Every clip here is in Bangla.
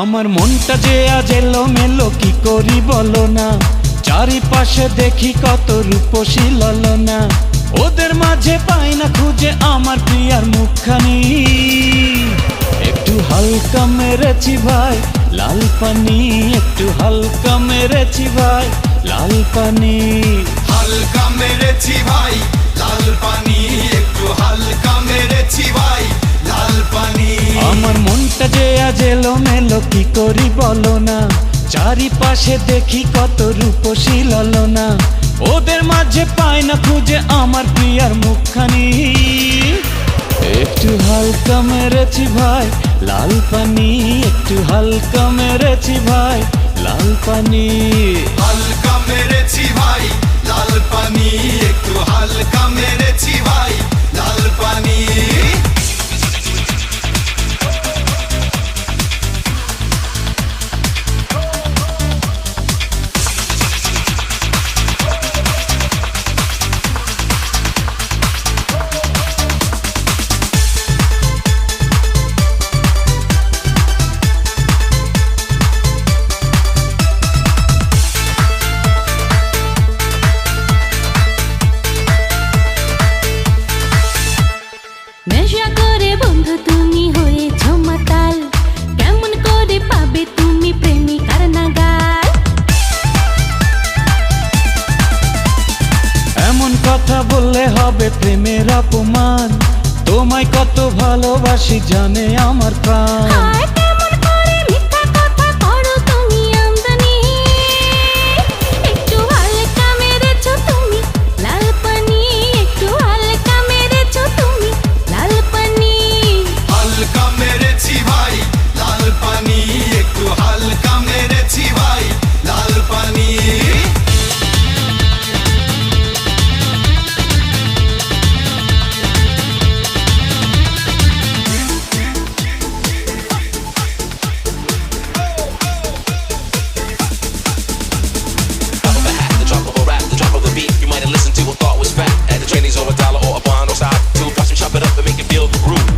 আমার মনটা যে আজ এলো মেলো কি করি বলো না, চারিপাশে দেখি কত রূপসী ললনা, ওদের মাঝে পাই না খুঁজে আমার প্রিয়ার মুখখানি। একটু হালকা মেরেছি ভাই লাল পানি, একটু হালকা মেরেছি ভাই লাল পানি, হালকা মেরেছি ভাই লাল পানি, একটু হালকা মেরেছি ভাই লাল পানি। আমার মনটা যে আজ এলো মেলো কি করি বলো না, চারিপাশে দেখি কত রূপসী ললনা, ওদের মাঝে পাই না খুঁজে আমার প্রিয়ার মুখখানি। একটু হালকা মেরেছি ভাই লাল পানি, একটু হালকা মেরেছি ভাই লাল পানি, হালকা মেরেছি ভাই লাল পানি, একটু হালকা মেরেছি ভাই লাল পানি। নেশা করে বন্ধু তুমি হয়েছ মাতাল, কেমন করে পাবে তুমি প্রেমিকার নাগাল। এমন কথা বললে হবে প্রেমের অপমান, তোমায় কত ভালোবাসি জানে আমার প্রাণ। হায় কেমন করে মিথ্যা কথা করো তুমি আমদানি, একটু হালকা মেরেছ তুমি লাল পানি, একটু হালকা মেরেছ তুমি লাল পানি, হালকা মেরেছি ভাই লাল পানি, একটু হালকা মেরেছি ভাই লাল পানি। The drop of a rap, the drop of a beat. You might have listened to or thought was fat. At the trainings or $1 or a bond or side. Two watch them chop it up and make it feel the groove.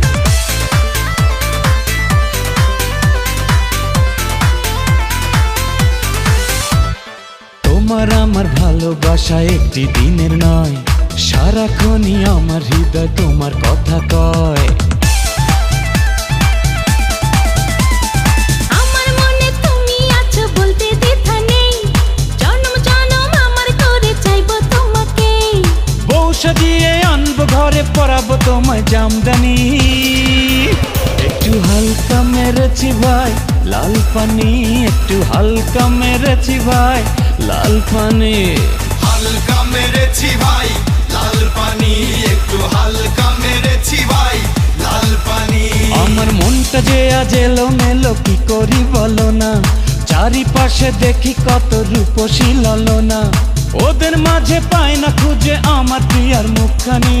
তোমার আমার ভালোবাসা একটি দিনের নয়, সারাক্ষণই আমার হৃদয় তোমার কথা কয়। আমার মনে তুমি আছো বলতে দ্বিধা নেই, জন্ম জনম আমার করে চাইবো তোমাকে। বউ সাজিয়ে আনবো ঘরে পরাবো তোমায় জামদানি, একটু হালকা মেরেছি ভাই লাল পানি, একটু হালকা মেরেছি ভাই লাল পানি, হালকা মেরেছি ভাই লাল পানি, একটু হালকা মেরেছি ভাই লাল পানি। আমার মনটা যে আজ এলো মেলো কি করি বলো না, চারিপাশে দেখি কত রূপসী ললনা, ওদের মাঝে পাই না খুঁজে আমার প্রিয়ার মুখখানি।